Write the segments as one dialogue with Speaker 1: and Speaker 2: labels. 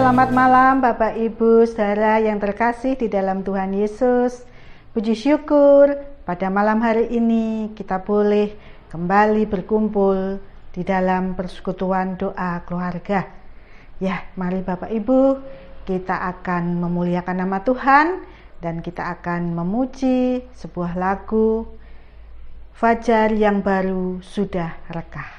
Speaker 1: Selamat malam Bapak Ibu Saudara yang terkasih di dalam Tuhan Yesus. Puji syukur pada malam hari ini kita boleh kembali berkumpul di dalam persekutuan doa keluarga. Ya, mari Bapak Ibu, kita akan memuliakan nama Tuhan dan kita akan memuji sebuah lagu Fajar yang baru sudah rekah.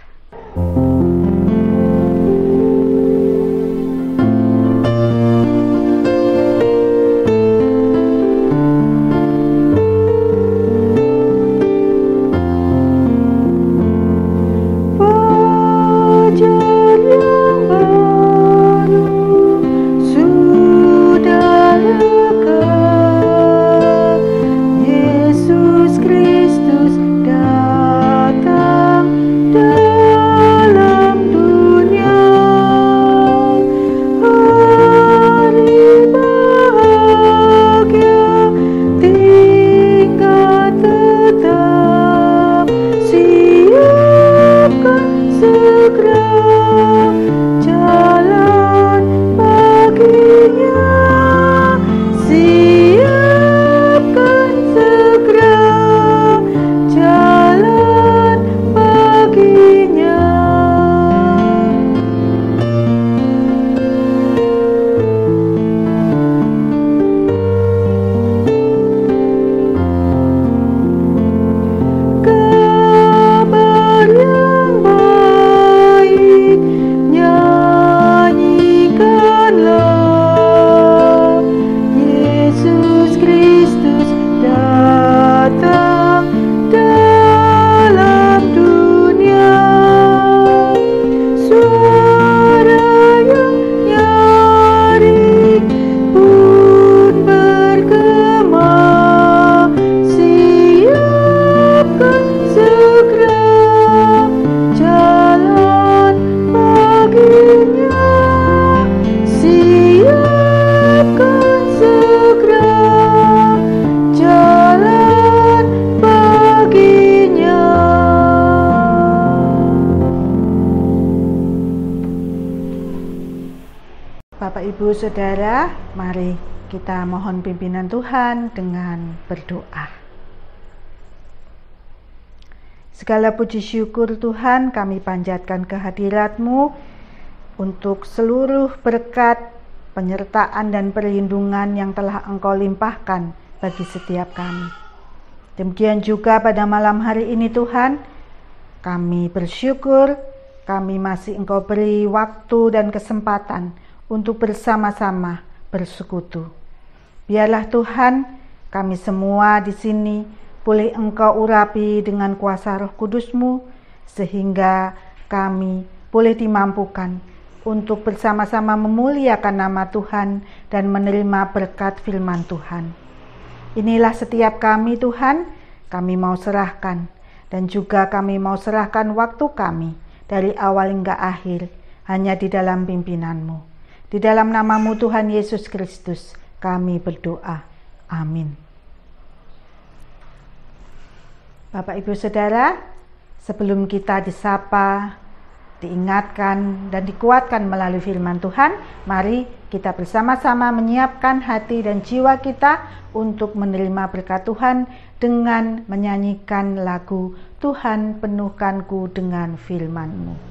Speaker 1: Bapak Ibu Saudara, mari kita mohon pimpinan Tuhan dengan berdoa. Segala puji syukur Tuhan kami panjatkan kehadirat-Mu untuk seluruh berkat, penyertaan dan perlindungan yang telah Engkau limpahkan bagi setiap kami. Demikian juga pada malam hari ini Tuhan, kami bersyukur kami masih Engkau beri waktu dan kesempatan untuk bersama-sama bersekutu. Biarlah Tuhan, kami semua di sini boleh Engkau urapi dengan kuasa Roh Kudus-Mu, sehingga kami boleh dimampukan untuk bersama-sama memuliakan nama Tuhan dan menerima berkat firman Tuhan. Inilah setiap kami Tuhan, kami mau serahkan, dan juga kami mau serahkan waktu kami dari awal hingga akhir hanya di dalam pimpinan-Mu. Di dalam nama-Mu Tuhan Yesus Kristus kami berdoa. Amin. Bapak Ibu Saudara, sebelum kita disapa, diingatkan dan dikuatkan melalui firman Tuhan, mari kita bersama-sama menyiapkan hati dan jiwa kita untuk menerima berkat Tuhan dengan menyanyikan lagu Tuhan penuhkanku dengan firman-Mu.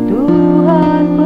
Speaker 2: Tuhan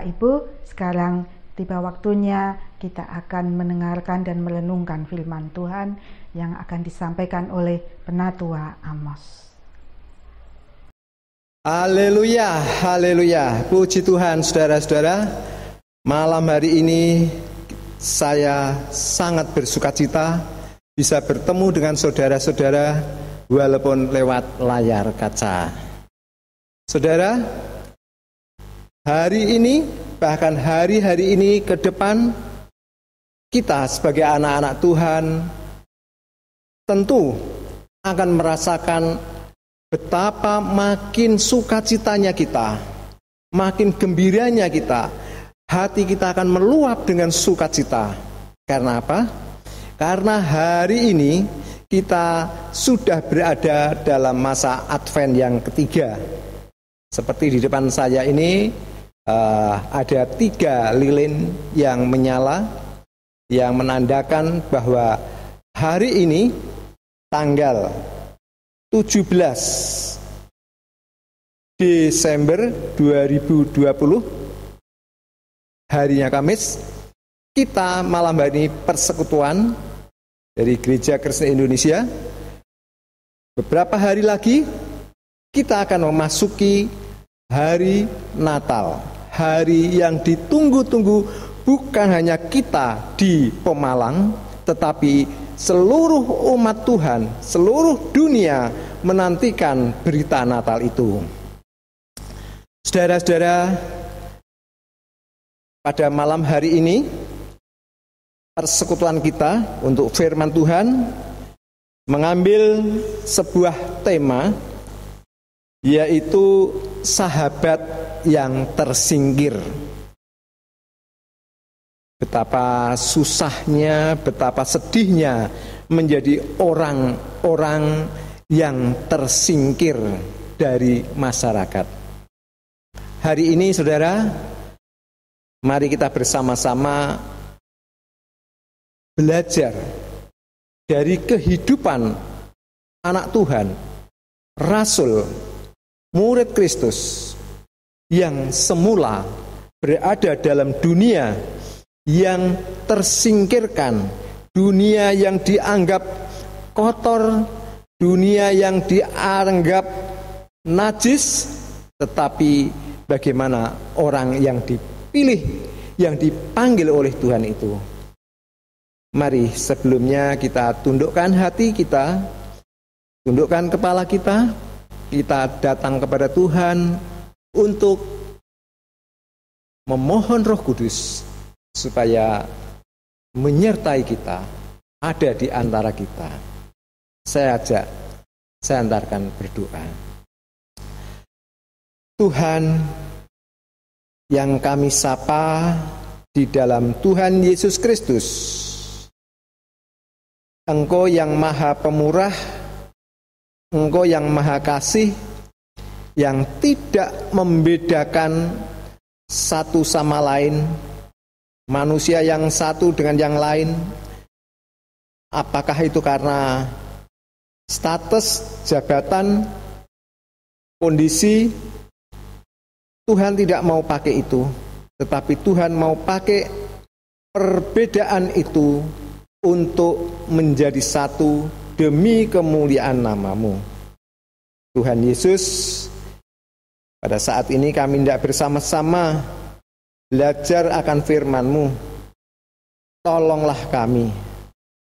Speaker 1: Bapak Ibu, sekarang tiba waktunya kita akan mendengarkan dan merenungkan firman Tuhan yang akan disampaikan oleh Penatua Amos.
Speaker 2: Haleluya, haleluya. Puji Tuhan, saudara-saudara. Malam hari ini saya sangat bersukacita bisa bertemu dengan saudara-saudara walaupun lewat layar kaca. Saudara, hari ini, bahkan hari-hari ini ke depan, kita sebagai anak-anak Tuhan tentu akan merasakan betapa makin sukacitanya kita, makin gembiranya kita, hati kita akan meluap dengan sukacita. Karena apa? Karena hari ini kita sudah berada dalam masa Advent yang ketiga. Seperti di depan saya ini ada 3 lilin yang menyala, yang menandakan bahwa hari ini tanggal 17 Desember 2020, harinya Kamis, kita malam hari ini persekutuan dari Gereja Kristen Indonesia. Beberapa hari lagi kita akan memasuki hari Natal, hari yang ditunggu-tunggu bukan hanya kita di Pemalang, tetapi seluruh umat Tuhan, seluruh dunia menantikan berita Natal itu. Saudara-saudara, pada malam hari ini persekutuan kita untuk firman Tuhan mengambil sebuah tema, yaitu sahabat yang tersingkir. Betapa susahnya, betapa sedihnya menjadi orang-orang yang tersingkir dari masyarakat. Hari ini, saudara, mari kita bersama-sama belajar dari kehidupan anak Tuhan, Rasul, murid Kristus yang semula berada dalam dunia yang tersingkirkan, dunia yang dianggap kotor, dunia yang dianggap najis, tetapi bagaimana orang yang dipilih, yang dipanggil oleh Tuhan itu. Mari sebelumnya kita tundukkan hati kita, tundukkan kepala kita datang kepada Tuhan untuk memohon Roh Kudus supaya menyertai kita, ada di antara kita. Saya antarkan berdoa. Tuhan yang kami sapa di dalam Tuhan Yesus Kristus, Engkau yang Maha Pemurah, Engkau yang Maha Kasih, yang tidak membedakan satu sama lain, manusia yang satu dengan yang lain. Apakah itu karena status, jabatan, kondisi? Tuhan tidak mau pakai itu, tetapi Tuhan mau pakai perbedaan itu untuk menjadi satu demi kemuliaan nama-Mu. Tuhan Yesus, pada saat ini kami hendak bersama-sama belajar akan firman-Mu. Tolonglah kami.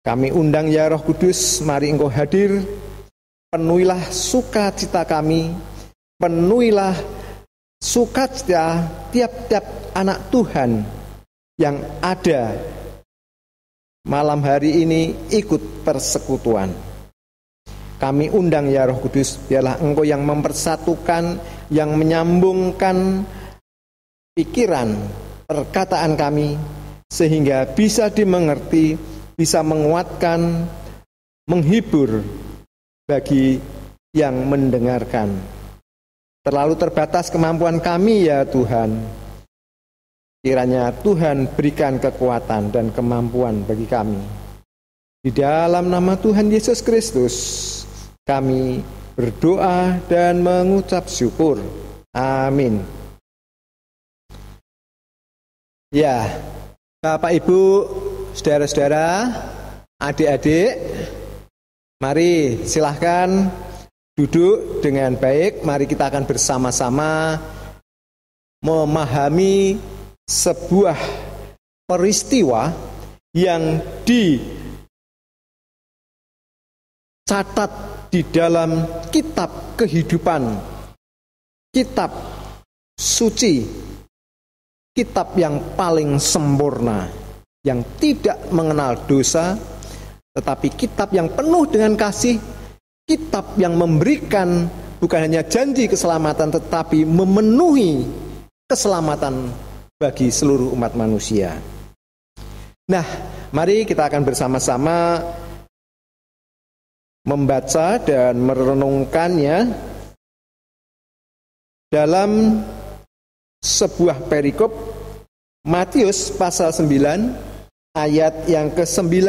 Speaker 2: Kami undang ya Roh Kudus, mari Engkau hadir. Penuhilah sukacita kami. Penuhilah sukacita tiap-tiap anak Tuhan yang ada malam hari ini ikut persekutuan. Kami undang ya Roh Kudus, biarlah Engkau yang mempersatukan, yang menyambungkan pikiran, perkataan kami, sehingga bisa dimengerti, bisa menguatkan, menghibur bagi yang mendengarkan. Terlalu terbatas kemampuan kami ya Tuhan. Kiranya Tuhan berikan kekuatan dan kemampuan bagi kami. Di dalam nama Tuhan Yesus Kristus, kami berdoa dan mengucap syukur. Amin. Ya, Bapak Ibu, saudara-saudara, adik-adik, mari silahkan duduk dengan baik. Mari kita akan bersama-sama memahami sebuah peristiwa yang dicatat di dalam kitab kehidupan, kitab suci, kitab yang paling sempurna, yang tidak mengenal dosa, tetapi kitab yang penuh dengan kasih, kitab yang memberikan bukan hanya janji keselamatan, tetapi memenuhi keselamatan bagi seluruh umat manusia. Nah, mari kita akan bersama-sama membaca dan merenungkannya dalam sebuah perikop Matius pasal 9 ayat yang ke-9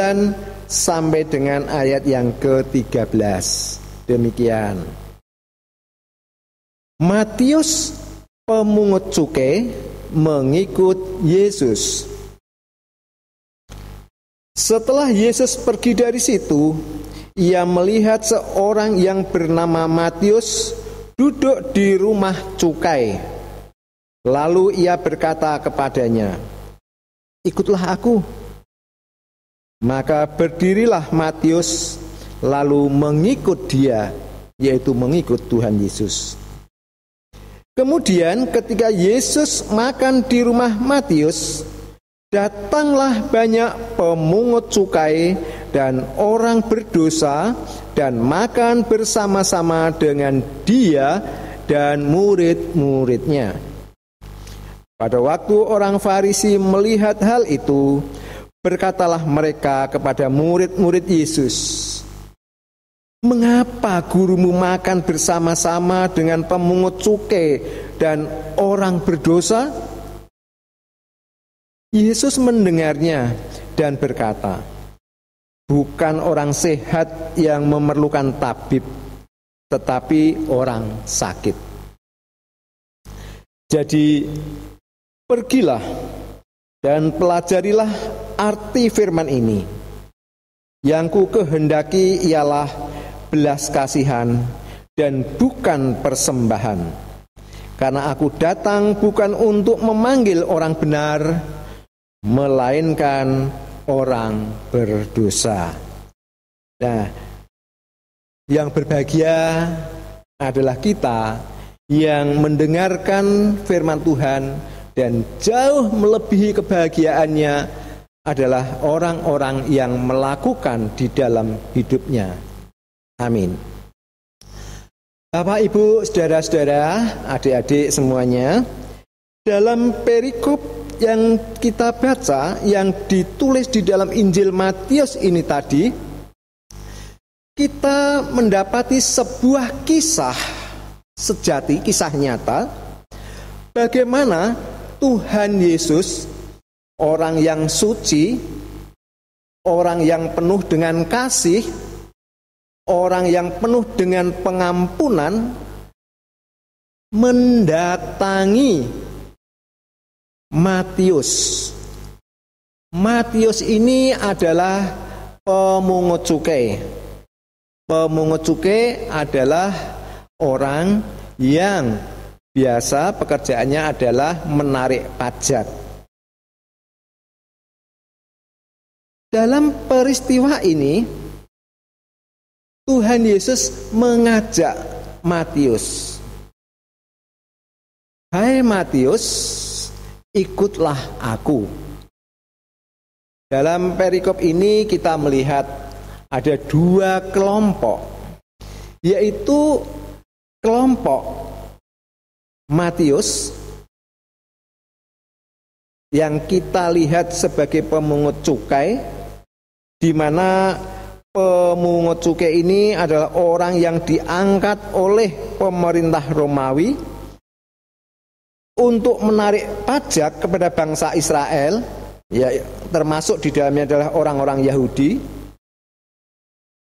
Speaker 2: sampai dengan ayat yang ke-13. Demikian. Matius, pemungut cukai, mengikut Yesus. Setelah Yesus pergi dari situ, ia melihat seorang yang bernama Matius duduk di rumah cukai. Lalu ia berkata kepadanya, "Ikutlah aku." Maka berdirilah Matius, lalu mengikut dia, yaitu mengikut Tuhan Yesus. Kemudian ketika Yesus makan di rumah Matius, datanglah banyak pemungut cukai dan orang berdosa dan makan bersama-sama dengan dia dan murid-muridnya. Pada waktu orang Farisi melihat hal itu, berkatalah mereka kepada murid-murid Yesus, "Mengapa gurumu makan bersama-sama dengan pemungut cukai dan orang berdosa?" Yesus mendengarnya dan berkata, "Bukan orang sehat yang memerlukan tabib, tetapi orang sakit. Jadi pergilah dan pelajarilah arti firman ini. Yang ku kehendaki ialah belas kasihan dan bukan persembahan. Karena aku datang bukan untuk memanggil orang benar, melainkan orang berdosa." Nah, yang berbahagia adalah kita yang mendengarkan firman Tuhan, dan jauh melebihi kebahagiaannya adalah orang-orang yang melakukan di dalam hidupnya. Amin. Bapak, Ibu, saudara-saudara, adik-adik semuanya, dalam perikop yang kita baca, yang ditulis di dalam Injil Matius ini tadi, kita mendapati sebuah kisah sejati, kisah nyata, bagaimana Tuhan Yesus, orang yang suci, orang yang penuh dengan kasih, orang yang penuh dengan pengampunan, mendatangi Matius. Matius ini adalah pemungut cukai. Pemungut cukai adalah orang yang biasa pekerjaannya adalah menarik pajak. Dalam peristiwa ini, Tuhan Yesus mengajak Matius, "Hai Matius, ikutlah aku." Dalam perikop ini kita melihat ada dua kelompok, yaitu kelompok Matius yang kita lihat sebagai pemungut cukai, di mana pemungut cukai ini adalah orang yang diangkat oleh pemerintah Romawi untuk menarik pajak kepada bangsa Israel, ya, termasuk di dalamnya adalah orang-orang Yahudi.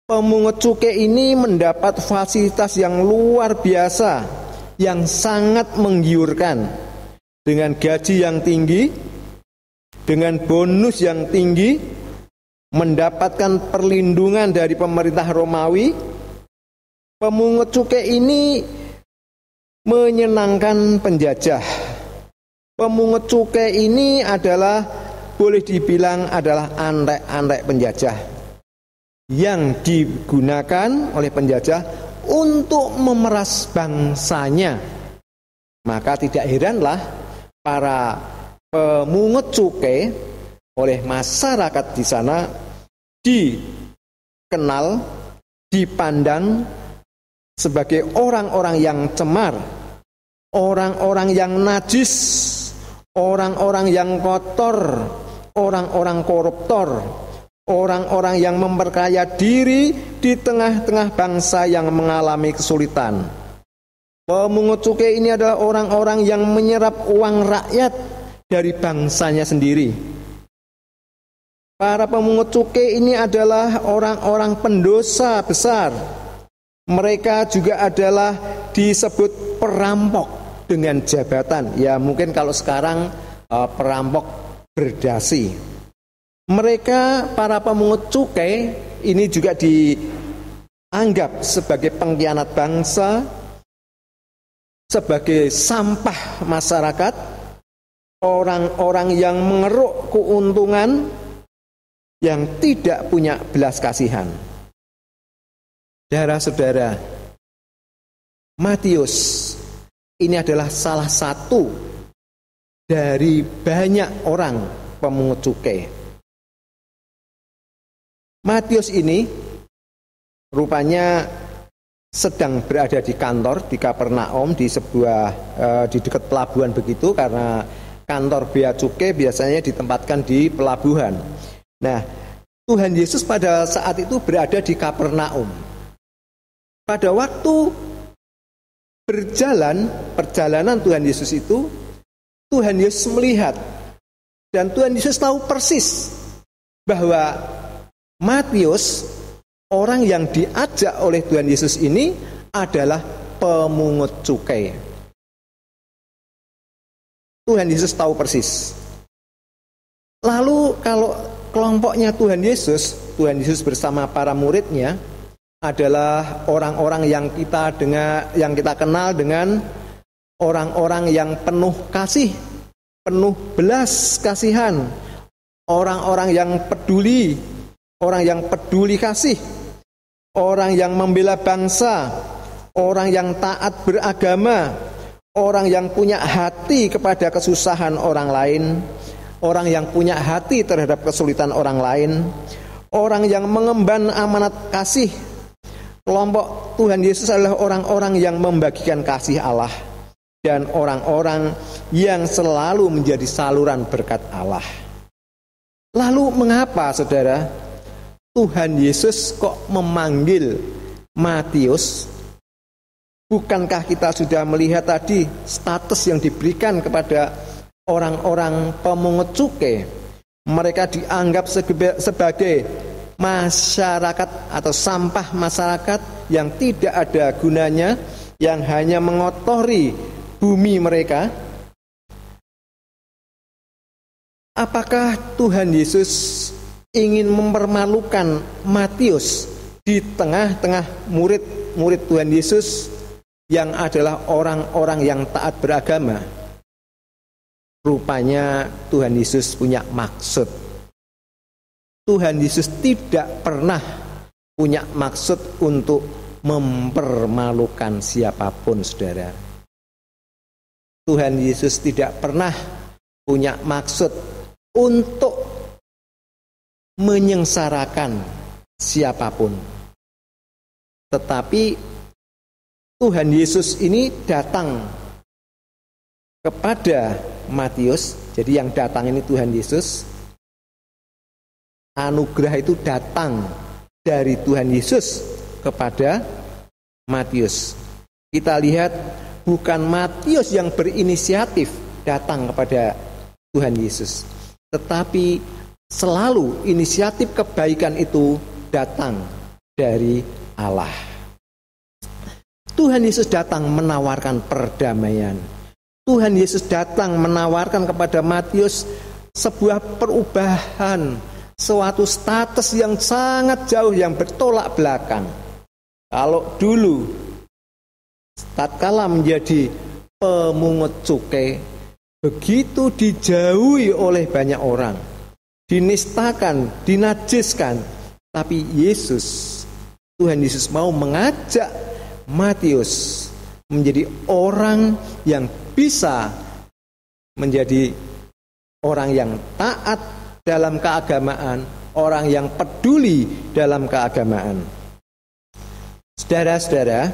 Speaker 2: Pemungut cukai ini mendapat fasilitas yang luar biasa, yang sangat menggiurkan, dengan gaji yang tinggi, dengan bonus yang tinggi, mendapatkan perlindungan dari pemerintah Romawi. Pemungut cukai ini menyenangkan penjajah. Pemungut cukai ini adalah, boleh dibilang adalah antek-antek penjajah yang digunakan oleh penjajah untuk memeras bangsanya. Maka tidak heranlah para pemungut cukai oleh masyarakat di sana dikenal, dipandang sebagai orang-orang yang cemar, orang-orang yang najis, orang-orang yang kotor, orang-orang koruptor, orang-orang yang memperkaya diri di tengah-tengah bangsa yang mengalami kesulitan. Pemungut cukai ini adalah orang-orang yang menyerap uang rakyat dari bangsanya sendiri. Para pemungut cukai ini adalah orang-orang pendosa besar. Mereka juga adalah disebut perampok dengan jabatan. Ya mungkin kalau sekarang perampok berdasi. Mereka, para pemungut cukai ini juga dianggap sebagai pengkhianat bangsa, sebagai sampah masyarakat, orang-orang yang mengeruk keuntungan, yang tidak punya belas kasihan. Saudara-saudara, Matius ini adalah salah satu dari banyak orang pemungut cukai. Matius ini rupanya sedang berada di kantor di Kapernaum, di dekat pelabuhan begitu, karena kantor bea cukai biasanya ditempatkan di pelabuhan. Nah, Tuhan Yesus pada saat itu berada di Kapernaum. Pada waktu perjalanan Tuhan Yesus itu, Tuhan Yesus melihat dan Tuhan Yesus tahu persis bahwa Matius, orang yang diajak oleh Tuhan Yesus ini adalah pemungut cukai. Tuhan Yesus tahu persis. Lalu kalau kelompoknya Tuhan Yesus bersama para muridnya adalah orang-orang yang kita kenal dengan orang-orang yang penuh kasih, penuh belas kasihan, orang-orang yang peduli, orang yang peduli kasih, orang yang membela bangsa, orang yang taat beragama, orang yang punya hati kepada kesusahan orang lain, orang yang punya hati terhadap kesulitan orang lain, orang yang mengemban amanat kasih. Kelompok Tuhan Yesus adalah orang-orang yang membagikan kasih Allah dan orang-orang yang selalu menjadi saluran berkat Allah. Lalu mengapa, saudara, Tuhan Yesus kok memanggil Matius? Bukankah kita sudah melihat tadi status yang diberikan kepada orang-orang pemungut cukai? Mereka dianggap sebagai masyarakat atau sampah masyarakat yang tidak ada gunanya, yang hanya mengotori bumi mereka. Apakah Tuhan Yesus ingin mempermalukan Matius di tengah-tengah murid-murid Tuhan Yesus yang adalah orang-orang yang taat beragama? Rupanya Tuhan Yesus punya maksud. Tuhan Yesus tidak pernah punya maksud untuk mempermalukan siapapun, saudara. Tuhan Yesus tidak pernah punya maksud untuk menyengsarakan siapapun. Tetapi Tuhan Yesus ini datang kepada Matius. Jadi yang datang ini Tuhan Yesus. Anugerah itu datang dari Tuhan Yesus kepada Matius. Kita lihat bukan Matius yang berinisiatif datang kepada Tuhan Yesus, tetapi selalu inisiatif kebaikan itu datang dari Allah. Tuhan Yesus datang menawarkan perdamaian. Tuhan Yesus datang menawarkan kepada Matius sebuah perubahan, suatu status yang sangat jauh, yang bertolak belakang. Kalau dulu tatkala menjadi pemungut cukai, begitu dijauhi oleh banyak orang, dinistakan, dinajiskan, tapi Tuhan Yesus mau mengajak Matius menjadi orang yang bisa menjadi orang yang taat dalam keagamaan, orang yang peduli dalam keagamaan. Saudara-saudara,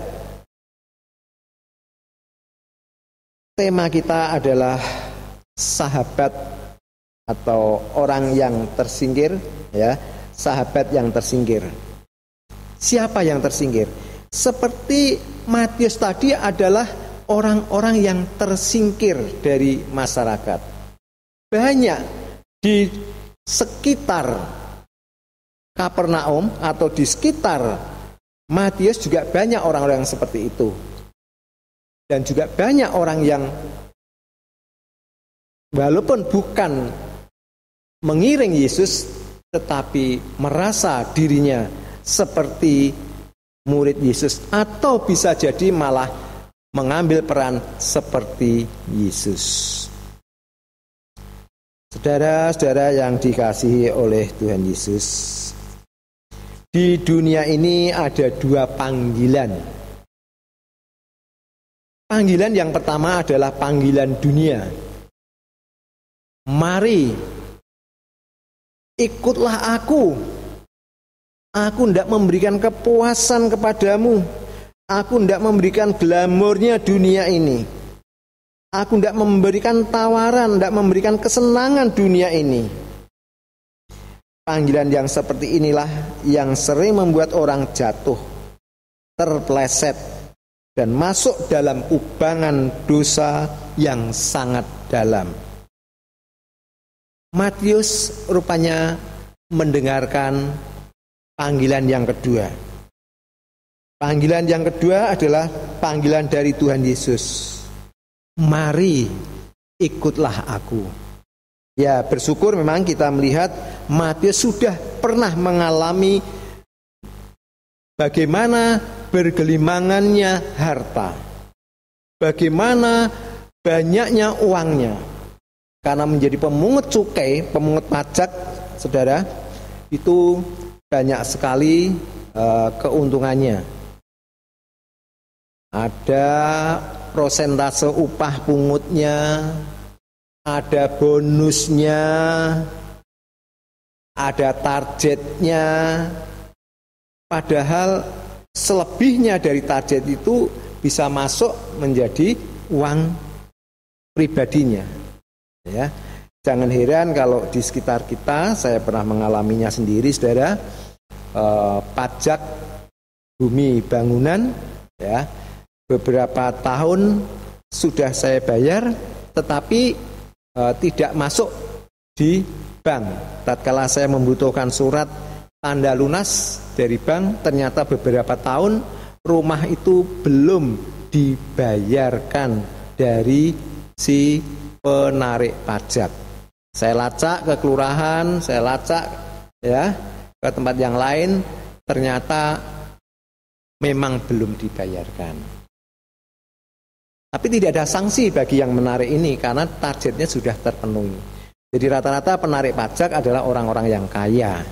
Speaker 2: tema kita adalah sahabat atau orang yang tersingkir, ya, sahabat yang tersingkir. Siapa yang tersingkir? Seperti Matius tadi adalah orang-orang yang tersingkir dari masyarakat. Banyak di sekitar Kapernaum atau di sekitar Matius juga banyak orang-orang yang seperti itu. Dan juga banyak orang yang walaupun bukan mengiring Yesus, tetapi merasa dirinya seperti murid Yesus, atau bisa jadi malah mengambil peran seperti Yesus. Saudara-saudara yang dikasihi oleh Tuhan Yesus, di dunia ini ada dua panggilan. Panggilan yang pertama adalah panggilan dunia. Mari, ikutlah aku. Aku tidak memberikan kepuasan kepadamu. Aku tidak memberikan glamornya dunia ini. Aku tidak memberikan tawaran, tidak memberikan kesenangan dunia ini. Panggilan yang seperti inilah yang sering membuat orang jatuh, terpleset, dan masuk dalam kubangan dosa yang sangat dalam. Matius rupanya mendengarkan panggilan yang kedua. Panggilan yang kedua adalah panggilan dari Tuhan Yesus. Mari, ikutlah aku. Ya, bersyukur memang kita melihat Matius sudah pernah mengalami bagaimana bergelimangannya harta, bagaimana banyaknya uangnya. Karena menjadi pemungut cukai, pemungut pajak, saudara, itu banyak sekali keuntungannya. Ada prosentase upah pungutnya, ada bonusnya, ada targetnya. Padahal selebihnya dari target itu bisa masuk menjadi uang pribadinya. Ya, jangan heran kalau di sekitar kita, saya pernah mengalaminya sendiri, saudara, pajak bumi bangunan, ya, beberapa tahun sudah saya bayar, tetapi tidak masuk di bank. Tatkala saya membutuhkan surat tanda lunas dari bank, ternyata beberapa tahun rumah itu belum dibayarkan dari si penarik pajak. Saya lacak ke kelurahan, saya lacak ya ke tempat yang lain, ternyata memang belum dibayarkan. Tapi tidak ada sanksi bagi yang menarik ini karena targetnya sudah terpenuhi. Jadi rata-rata penarik pajak adalah orang-orang yang kaya.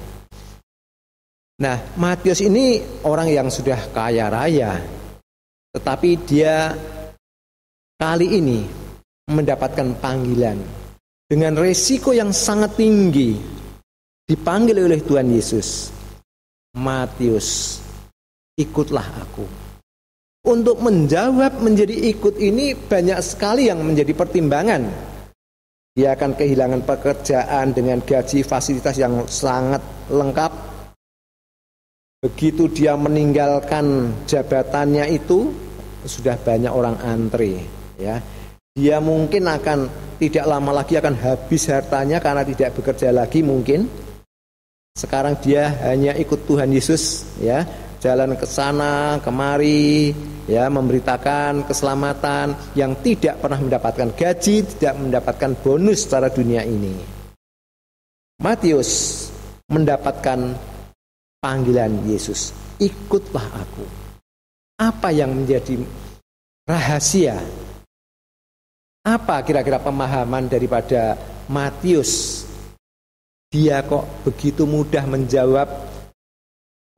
Speaker 2: Nah, Matius ini orang yang sudah kaya raya, tetapi dia kali ini mendapatkan panggilan dengan resiko yang sangat tinggi, dipanggil oleh Tuhan Yesus. Matius, ikutlah aku. Untuk menjawab menjadi ikut ini banyak sekali yang menjadi pertimbangan. Dia akan kehilangan pekerjaan dengan gaji fasilitas yang sangat lengkap. Begitu dia meninggalkan jabatannya itu, sudah banyak orang antri, ya. Dia mungkin akan tidak lama lagi akan habis hartanya karena tidak bekerja lagi mungkin. Sekarang dia hanya ikut Tuhan Yesus, ya, jalan ke sana kemari, ya, memberitakan keselamatan, yang tidak pernah mendapatkan gaji, tidak mendapatkan bonus secara dunia ini. Matius mendapatkan panggilan Yesus, ikutlah aku. Apa yang menjadi rahasia? Apa kira-kira pemahaman daripada Matius? Dia kok begitu mudah menjawab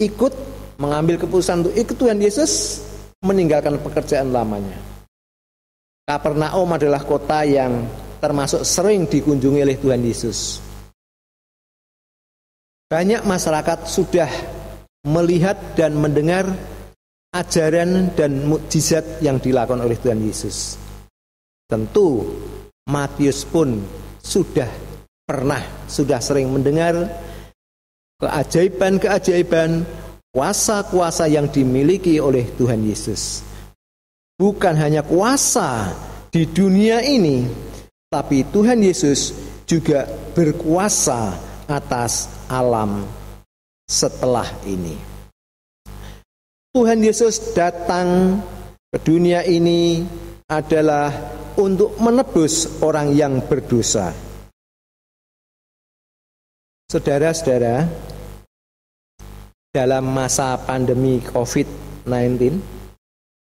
Speaker 2: ikut, mengambil keputusan untuk ikut Tuhan Yesus, meninggalkan pekerjaan lamanya. Kapernaum adalah kota yang termasuk sering dikunjungi oleh Tuhan Yesus. Banyak masyarakat sudah melihat dan mendengar ajaran dan mukjizat yang dilakukan oleh Tuhan Yesus. Tentu Matius pun sudah sering mendengar keajaiban-keajaiban, kuasa-kuasa yang dimiliki oleh Tuhan Yesus. Bukan hanya kuasa di dunia ini, tapi Tuhan Yesus juga berkuasa atas alam setelah ini. Tuhan Yesus datang ke dunia ini adalah untuk menebus orang yang berdosa. Saudara-saudara, dalam masa pandemi COVID-19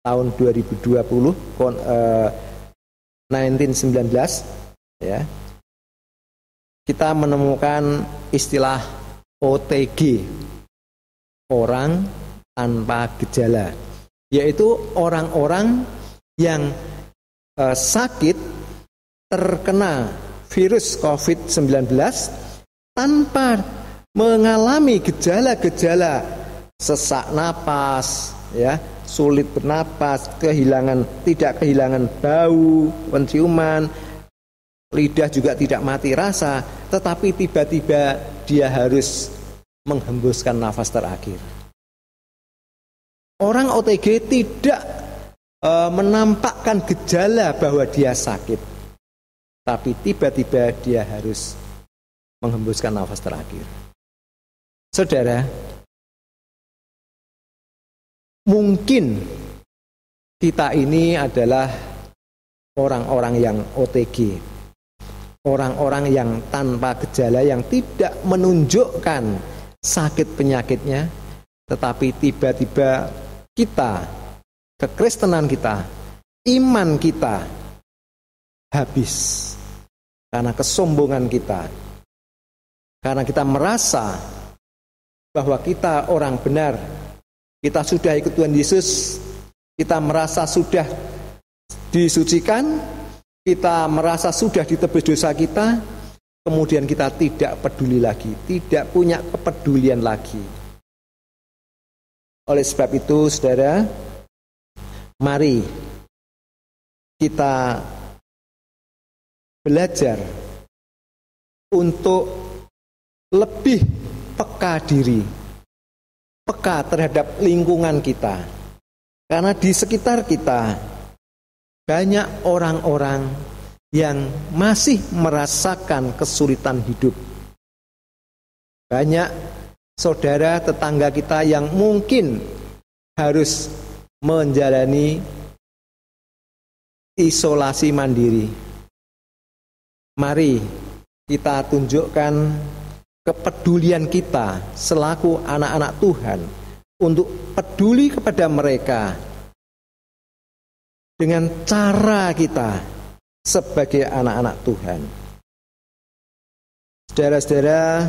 Speaker 2: tahun 2020, 1919, ya, kita menemukan istilah OTG, orang tanpa gejala, yaitu orang-orang yang sakit terkena virus COVID-19 tanpa mengalami gejala-gejala sesak napas, ya, sulit bernapas, tidak kehilangan bau, penciuman, lidah juga tidak mati rasa, tetapi tiba-tiba dia harus menghembuskan nafas terakhir. Orang OTG tidak menampakkan gejala bahwa dia sakit, tapi tiba-tiba dia harus menghembuskan nafas terakhir. Saudara, mungkin kita ini adalah orang-orang yang OTG, orang-orang yang tanpa gejala, yang tidak menunjukkan sakit penyakitnya, tetapi tiba-tiba kita, kekristenan kita, iman kita habis karena kesombongan kita, karena kita merasa bahwa kita orang benar, kita sudah ikut Tuhan Yesus, kita merasa sudah disucikan, kita merasa sudah ditebus dosa kita, kemudian kita tidak peduli lagi, tidak punya kepedulian lagi. Oleh sebab itu, saudara, mari kita belajar untuk lebih peka diri, peka terhadap lingkungan kita. Karena di sekitar kita banyak orang-orang yang masih merasakan kesulitan hidup. Banyak saudara tetangga kita yang mungkin harus menjalani isolasi mandiri. Mari kita tunjukkan kepedulian kita selaku anak-anak Tuhan untuk peduli kepada mereka dengan cara kita sebagai anak-anak Tuhan. Saudara-saudara,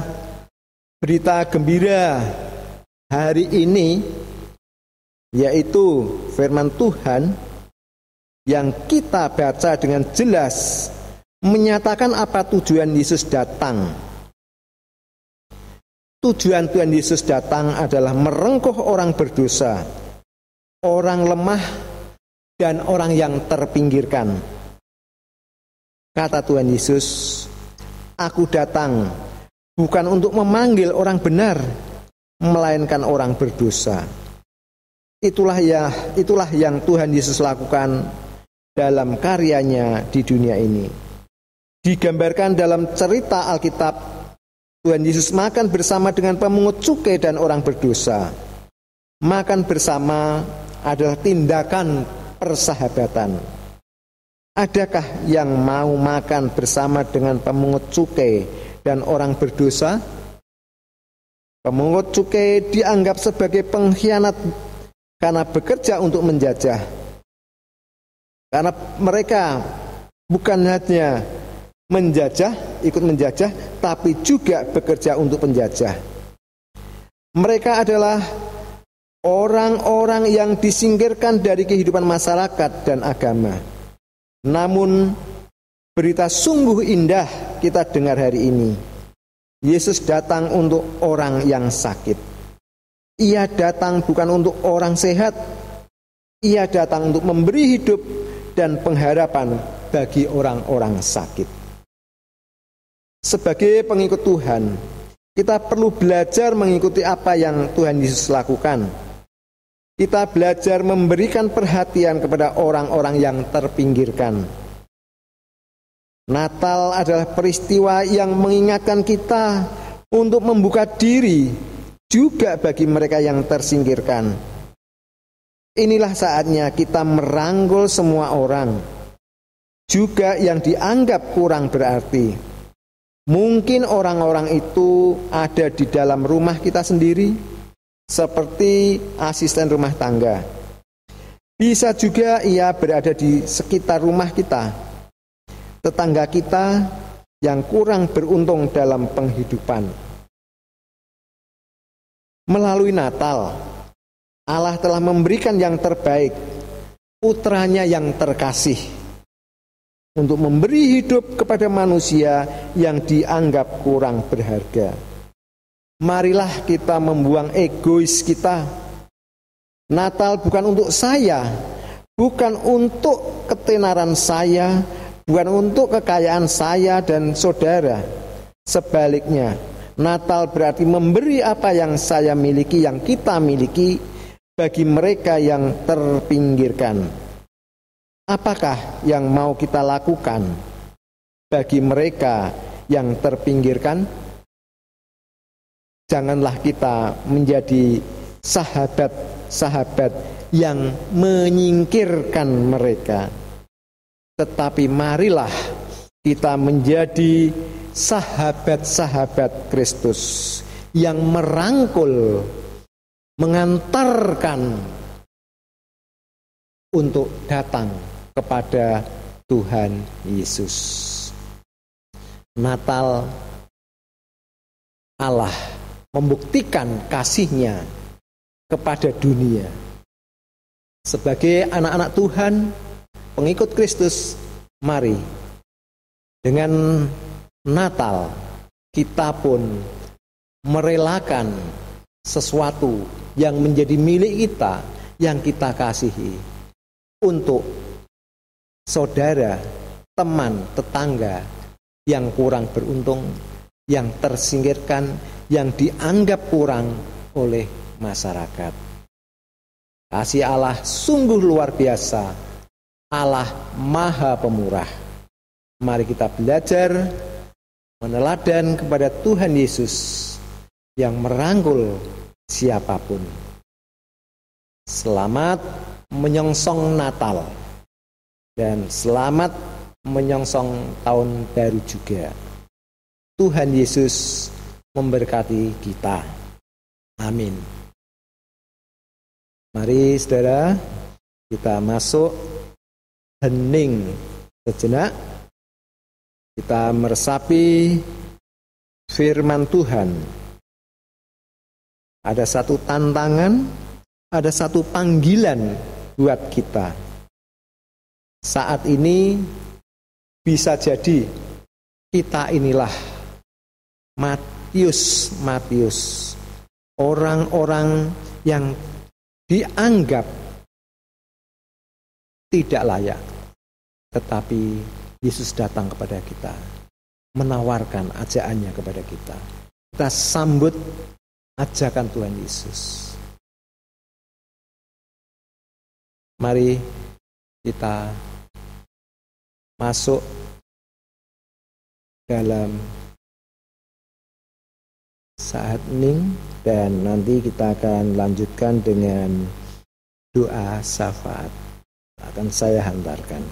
Speaker 2: berita gembira hari ini yaitu firman Tuhan yang kita baca dengan jelas menyatakan apa tujuan Yesus datang. Tujuan Tuhan Yesus datang adalah merengkuh orang berdosa, orang lemah, dan orang yang terpinggirkan. Kata Tuhan Yesus, "Aku datang bukan untuk memanggil orang benar, melainkan orang berdosa." Itulah yang Tuhan Yesus lakukan dalam karyanya di dunia ini. Digambarkan dalam cerita Alkitab, Tuhan Yesus makan bersama dengan pemungut cukai dan orang berdosa. Makan bersama adalah tindakan persahabatan. Adakah yang mau makan bersama dengan pemungut cukai dan orang berdosa. Pemungut cukai dianggap sebagai pengkhianat karena bekerja untuk menjajah. Karena mereka bukan hanya ikut menjajah, tapi juga bekerja untuk penjajah. Mereka adalah orang-orang yang disingkirkan dari kehidupan masyarakat dan agama. Namun berita sungguh indah kita dengar hari ini. Yesus datang untuk orang yang sakit. Ia datang bukan untuk orang sehat. Ia datang untuk memberi hidup dan pengharapan bagi orang-orang sakit. Sebagai pengikut Tuhan, kita perlu belajar mengikuti apa yang Tuhan Yesus lakukan. Kita belajar memberikan perhatian kepada orang-orang yang terpinggirkan. Natal adalah peristiwa yang mengingatkan kita untuk membuka diri juga bagi mereka yang tersingkirkan. Inilah saatnya kita merangkul semua orang, juga yang dianggap kurang berarti. Mungkin orang-orang itu ada di dalam rumah kita sendiri, seperti asisten rumah tangga. Bisa juga ia berada di sekitar rumah kita, tetangga kita yang kurang beruntung dalam penghidupan. Melalui Natal, Allah telah memberikan yang terbaik, putranya yang terkasih, untuk memberi hidup kepada manusia yang dianggap kurang berharga. Marilah kita membuang egois kita. Natal bukan untuk saya, bukan untuk ketenaran saya, bukan untuk kekayaan saya dan saudara. Sebaliknya, Natal berarti memberi apa yang saya miliki, yang kita miliki, bagi mereka yang terpinggirkan. Apakah yang mau kita lakukan bagi mereka yang terpinggirkan? Janganlah kita menjadi sahabat-sahabat yang menyingkirkan mereka. Tetapi marilah kita menjadi sahabat-sahabat Kristus yang merangkul, mengantarkan untuk datang kepada Tuhan Yesus. Natal, Allah membuktikan kasih-Nya kepada dunia. Sebagai anak-anak Tuhan, pengikut Kristus, mari dengan Natal kita pun merelakan sesuatu yang menjadi milik kita, yang kita kasihi, untuk saudara, teman, tetangga yang kurang beruntung, yang tersingkirkan, yang dianggap kurang oleh masyarakat. Kasih Allah sungguh luar biasa. Allah Maha Pemurah. Mari kita belajar meneladan kepada Tuhan Yesus yang merangkul siapapun. Selamat menyongsong Natal dan selamat menyongsong tahun baru juga. Tuhan Yesus memberkati kita. Amin. Mari saudara, kita masuk hening sejenak. Kita meresapi firman Tuhan. Ada satu tantangan, ada satu panggilan buat kita. Saat ini bisa jadi kita inilah Matius, orang-orang yang dianggap tidak layak, tetapi Yesus datang kepada kita, menawarkan ajakannya kepada kita. Kita sambut ajakan Tuhan Yesus. Mari kita masuk dalam saat hening dan nanti kita akan lanjutkan dengan doa syafaat. Akan saya hantarkan.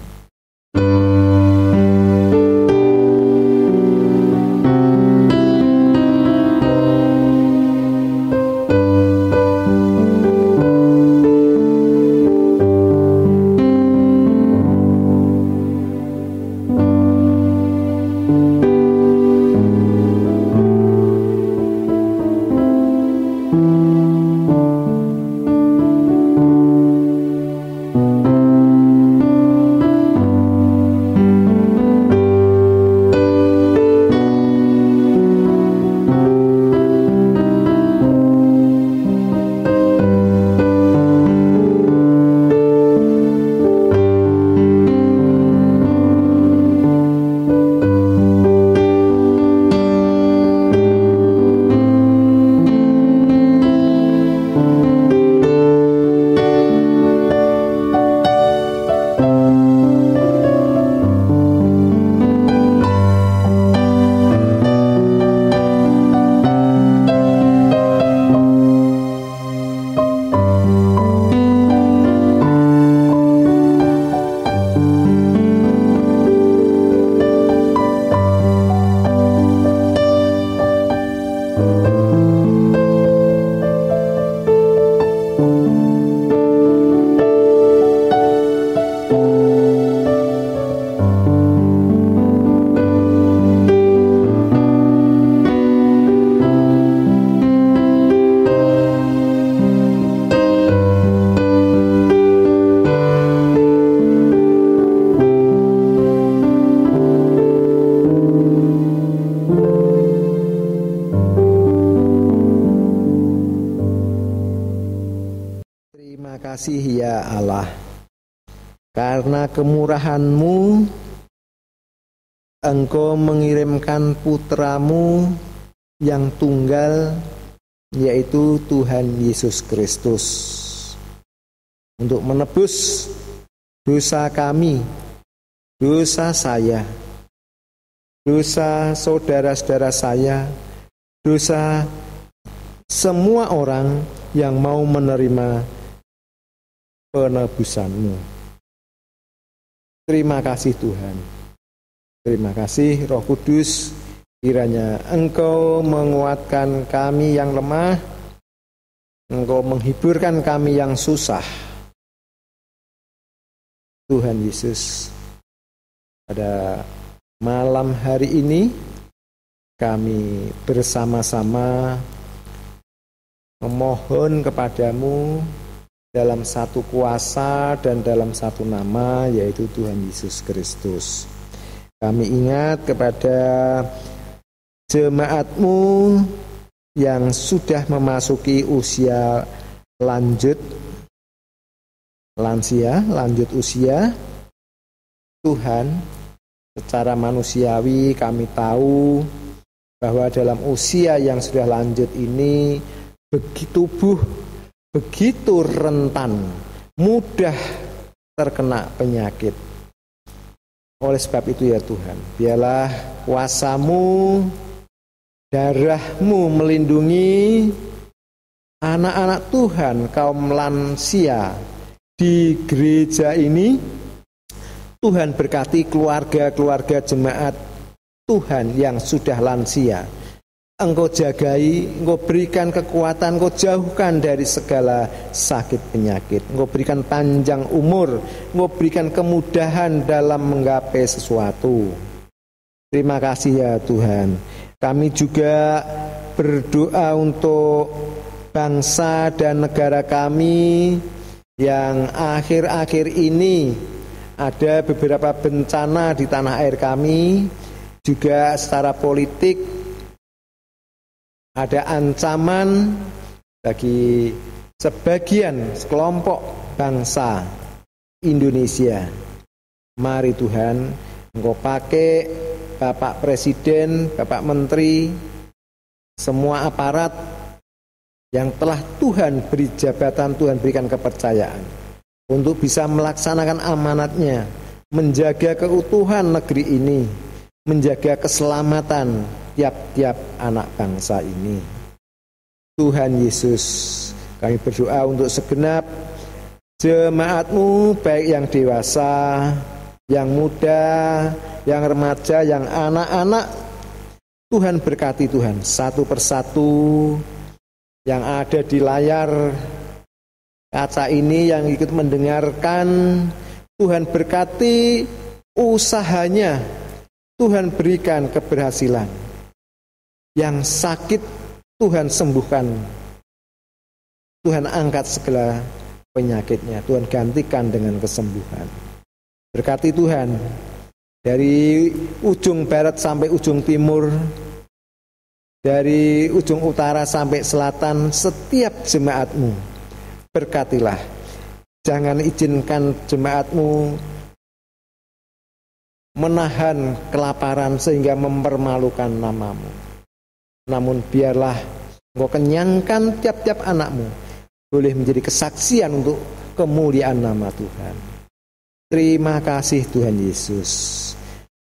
Speaker 2: Terima kasih ya Allah, karena kemurahan-Mu Engkau mengirimkan putra-Mu yang tunggal, yaitu Tuhan Yesus Kristus, untuk menebus dosa kami, dosa saya, dosa saudara-saudara saya, dosa semua orang yang mau menerima penebusan-Mu. Terima kasih Tuhan. Terima kasih Roh Kudus, kiranya Engkau menguatkan kami yang lemah, Engkau menghiburkan kami yang susah. Tuhan Yesus, pada malam hari ini kami bersama-sama memohon kepadamu dalam satu kuasa dan dalam satu nama, yaitu Tuhan Yesus Kristus. Kami ingat kepada jemaat-Mu yang sudah memasuki usia lanjut usia. Tuhan, secara manusiawi kami tahu bahwa dalam usia yang sudah lanjut ini tubuh begitu rentan, mudah terkena penyakit. Oleh sebab itu ya Tuhan, biarlah kuasa-Mu, darah-Mu melindungi anak-anak Tuhan, kaum lansia di gereja ini. Tuhan berkati keluarga-keluarga jemaat Tuhan yang sudah lansia. Engkau jagai, Engkau berikan kekuatan, Engkau jauhkan dari segala sakit penyakit. Engkau berikan panjang umur, Engkau berikan kemudahan dalam menggapai sesuatu. Terima kasih ya Tuhan. Kami juga berdoa untuk bangsa dan negara kami yang akhir-akhir ini ada beberapa bencana di tanah air kami, juga secara politik ada ancaman bagi sebagian sekelompok bangsa Indonesia. Mari Tuhan, Engkau pakai Bapak Presiden, Bapak Menteri, semua aparat yang telah Tuhan beri jabatan, Tuhan berikan kepercayaan untuk bisa melaksanakan amanatnya, menjaga keutuhan negeri ini, menjaga keselamatan tiap-tiap anak bangsa ini. Tuhan Yesus, kami berdoa untuk segenap jemaat-Mu, baik yang dewasa, yang muda, yang remaja, yang anak-anak. Tuhan berkati Tuhan, satu persatu yang ada di layar kaca ini, yang ikut mendengarkan. Tuhan berkati usahanya, Tuhan berikan keberhasilan. Yang sakit Tuhan sembuhkan, Tuhan angkat segala penyakitnya, Tuhan gantikan dengan kesembuhan. Berkati Tuhan, dari ujung barat sampai ujung timur, dari ujung utara sampai selatan, setiap jemaat-Mu berkatilah. Jangan izinkan jemaat-Mu menahan kelaparan sehingga mempermalukan nama-Mu. Namun biarlah Engkau kenyangkan tiap-tiap anak-Mu, boleh menjadi kesaksian untuk kemuliaan nama Tuhan. Terima kasih Tuhan Yesus.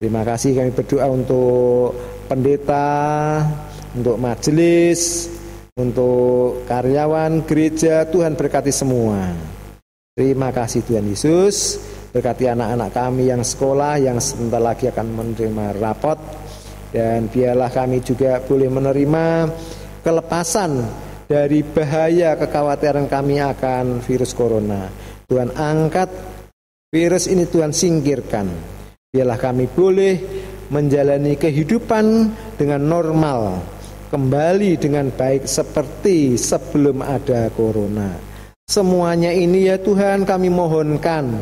Speaker 2: Terima kasih, kami berdoa untuk pendeta, untuk majelis, untuk karyawan gereja. Tuhan berkati semua. Terima kasih Tuhan Yesus. Berkati anak-anak kami yang sekolah, yang sebentar lagi akan menerima rapot. Dan biarlah kami juga boleh menerima kelepasan dari bahaya kekhawatiran kami akan virus corona. Tuhan angkat virus ini, Tuhan singkirkan. Biarlah kami boleh menjalani kehidupan dengan normal, kembali dengan baik seperti sebelum ada corona. Semuanya ini ya Tuhan kami mohonkan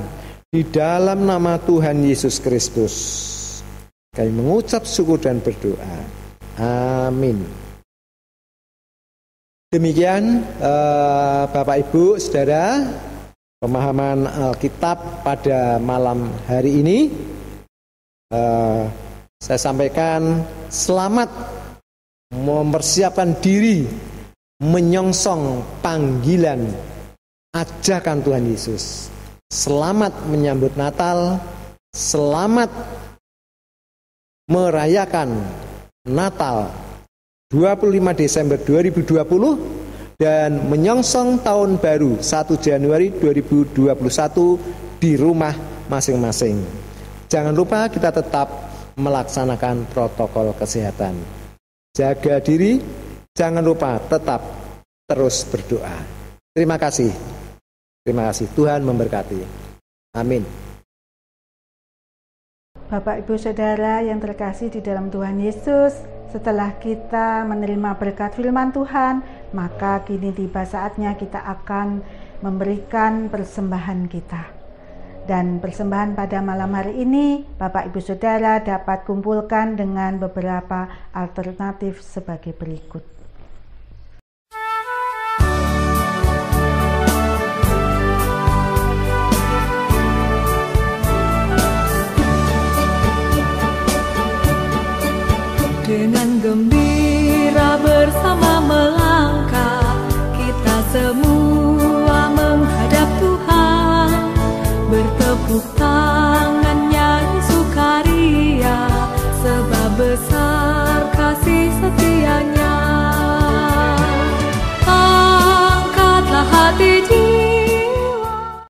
Speaker 2: di dalam nama Tuhan Yesus Kristus. Kami mengucap syukur dan berdoa. Amin. Demikian Bapak Ibu Saudara, pemahaman Alkitab pada malam hari ini. Saya sampaikan selamat mempersiapkan diri menyongsong panggilan ajakan Tuhan Yesus. Selamat menyambut Natal, selamat merayakan Natal 25 Desember 2020 dan menyongsong tahun baru 1 Januari 2021 di rumah masing-masing. Jangan lupa kita tetap melaksanakan protokol kesehatan. Jaga diri, jangan lupa tetap terus berdoa. Terima kasih. Terima kasih. Tuhan memberkati. Amin.
Speaker 1: Bapak Ibu Saudara yang terkasih di dalam Tuhan Yesus, setelah kita menerima berkat firman Tuhan, maka kini tiba saatnya kita akan memberikan persembahan kita. Dan persembahan pada malam hari ini, Bapak Ibu Saudara dapat kumpulkan dengan beberapa alternatif sebagai berikut.
Speaker 3: Dengan gembira bersama melangkah, kita semua menghadap Tuhan, bertepuk tangan nyanyi sukaria, sebab besar kasih setia-Nya. Angkatlah hati jiwa.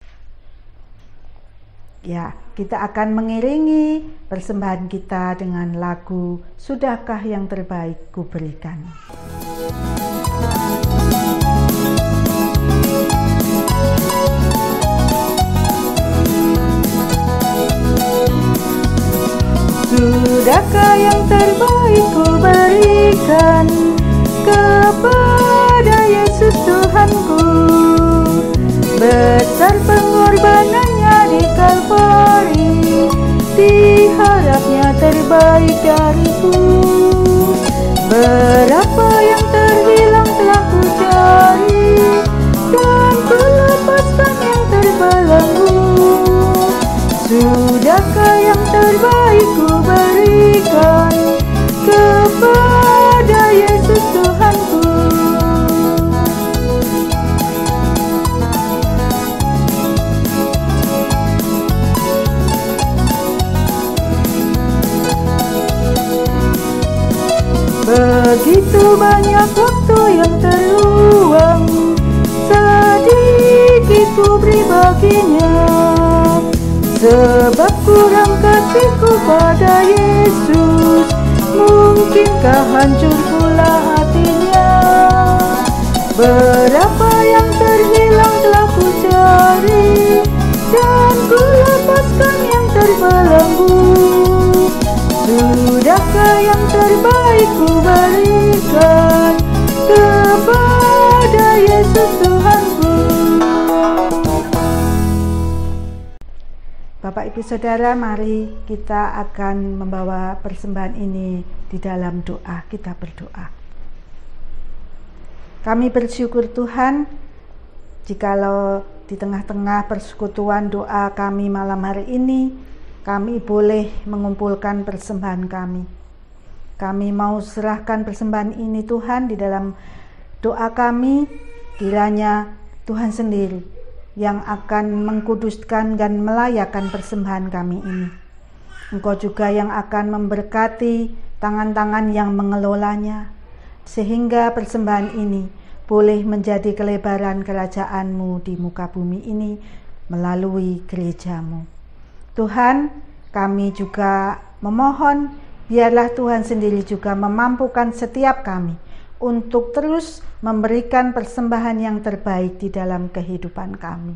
Speaker 1: Ya, kita akan mengiringi persembahan kita dengan lagu Sudahkah yang terbaik ku berikan. Sudahkah yang terbaik ku berikan kepada Yesus Tuhanku, besar pengorbanannya di Kalvari, diharapnya terbaik dariku. Berapa yang terhilang telah ku cari, dan ku lepaskan yang terbelenggu. Sudahkah yang terbaik ku berikan kepada Yesus Tuhanku. Begitu banyak waktu yang terluang, sedikit ku beri baginya, sebab kurang kasihku pada Yesus, mungkinkah hancur pula hatinya. Berapa yang terhilang telah ku cari, dan ku lepaskan yang terbelenggu. Sudahkah yang terbaik ku berikan kepada Yesus Tuhanku. Bapak Ibu Saudara, mari kita akan membawa persembahan ini di dalam doa. Kita berdoa. Kami bersyukur Tuhan, jikalau di tengah-tengah persekutuan doa kami malam hari ini, kami boleh mengumpulkan persembahan kami. Kami mau serahkan persembahan ini Tuhan di dalam doa kami, kiranya Tuhan sendiri yang akan mengkuduskan dan melayakkan persembahan kami ini. Engkau juga yang akan memberkati tangan-tangan yang mengelolanya, sehingga persembahan ini boleh menjadi kelebaran kerajaan-Mu di muka bumi ini melalui gereja-Mu. Tuhan, kami juga memohon, biarlah Tuhan sendiri juga memampukan setiap kami untuk terus memberikan persembahan yang terbaik di dalam kehidupan kami.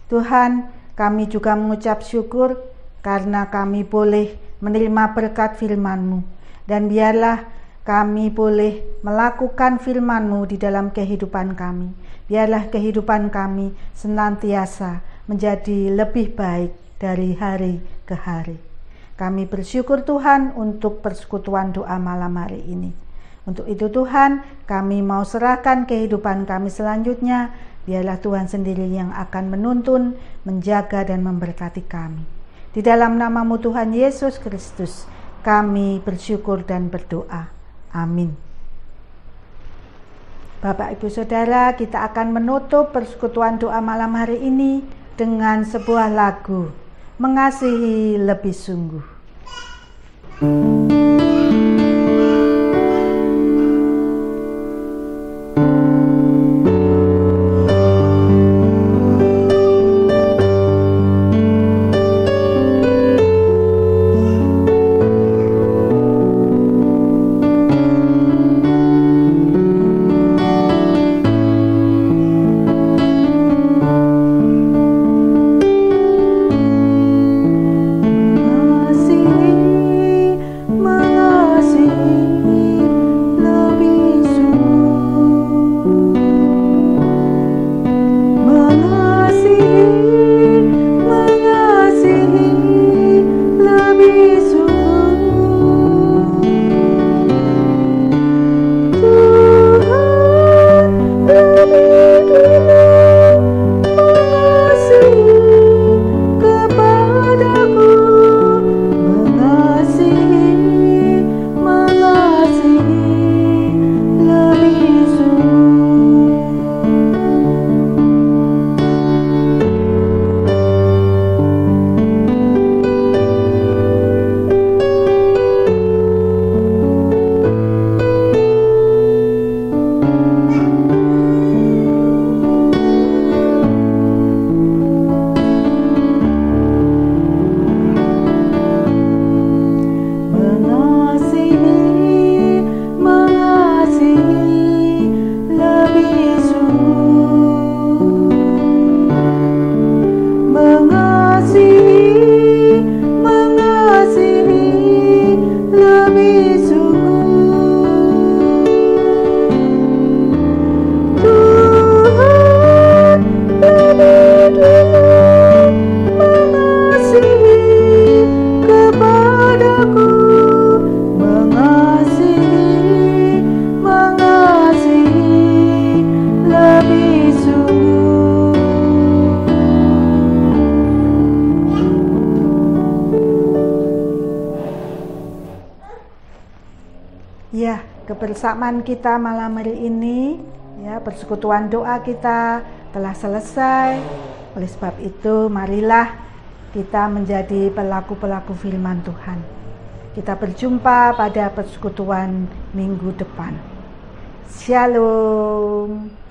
Speaker 1: Tuhan, kami juga mengucap syukur karena kami boleh menerima berkat firman-Mu, dan biarlah kami boleh melakukan firman-Mu di dalam kehidupan kami. Biarlah kehidupan kami senantiasa menjadi lebih baik dari hari ke hari. Kami bersyukur Tuhan untuk persekutuan doa malam hari ini. Untuk itu Tuhan, kami mau serahkan kehidupan kami selanjutnya. Biarlah Tuhan sendiri yang akan menuntun, menjaga dan memberkati kami. Di dalam nama-Mu Tuhan Yesus Kristus, kami bersyukur dan berdoa. Amin. Bapak Ibu Saudara, kita akan menutup persekutuan doa malam hari ini dengan sebuah lagu, Mengasihi Lebih Sungguh. Ya, kebersamaan kita malam hari ini, ya, persekutuan doa kita telah selesai. Oleh sebab itu, marilah kita menjadi pelaku-pelaku firman Tuhan. Kita berjumpa pada persekutuan minggu depan. Shalom.